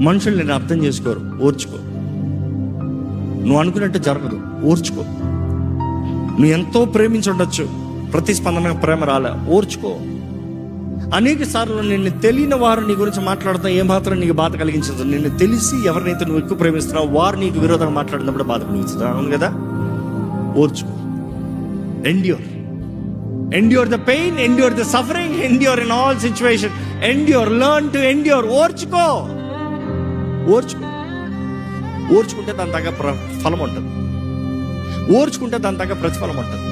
మనుషులు నేను అర్థం చేసుకోరు, ఓర్చుకో. నువ్వు అనుకున్నట్టు జరగదు, ఓర్చుకో. నువ్వు ఎంతో ప్రేమించి ఉండొచ్చు, ప్రతిస్పందన ప్రేమ రాలే, ఓర్చుకో. అనేక సార్లు నిన్ను తెలియని వారు నీ గురించి మాట్లాడుతావు, ఏమాత్రం నీకు బాధ కలిగించదు. నిన్ను తెలిసి ఎవరినైతే నువ్వు ఎక్కువ ప్రేమిస్తున్నావు వారు నీకు విరోధంగా మాట్లాడినప్పుడు బాధ కలిగించదు. అవును కదా? ఓర్చుకో. Endure the pain, endure the suffering, endure in all situation, endure, learn to endure. ఓర్చుకో. ఓర్చుకుంటే దాని తగ్గ ఫలం ఉంటుంది, ఓర్చుకుంటే దాని తగ్గ ప్రతిఫలం ఉంటుంది.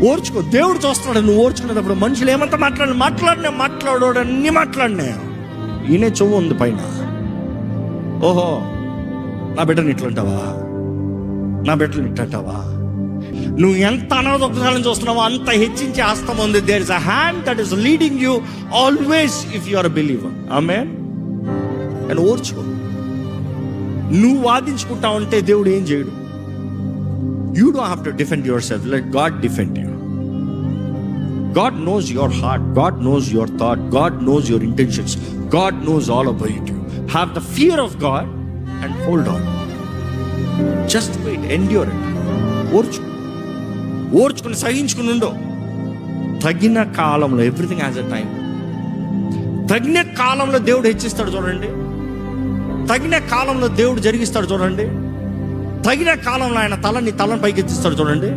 ఓర్చుకో. దేవుడు చూస్తున్నాడు నువ్వు ఓర్చుకునేటప్పుడు. మనుషులు ఏమంతా మాట్లాడోడన్నీ మాట్లాడినా ఈయనే చెవు ఉంది పైన. ఓహో, నా బిడ్డని ఇట్లంటావా, నా బిడ్డలు ఇట్లంటావా? నువ్వు ఎంత అనవదొక్కసాలని చూస్తున్నావో అంత హెచ్చించే హస్తం ఉంది. There is a hand that is leading you always if you are a believer. Amen. And ఓర్చుకో. నువ్వు వాదించుకుంటా ఉంటే దేవుడు ఏం చేయడు. You don't have to defend yourself. Let God defend you. God knows your heart. God knows your thought. God knows your intentions. God knows all about you. Have the fear of God and hold on. Just wait. Endure it. ఓర్చుకుని సహించుకుని ఉండు. తగిన కాలంలో, everything has a time. తగిన కాలంలో దేవుడు హెచ్చిస్తాడు చూడండి. తగిన కాలంలో దేవుడు జరిగిస్తాడు చూడండి. తగిన కాలంలో ఆయన తలని పైకి ఎత్తిస్తాడు చూడండి.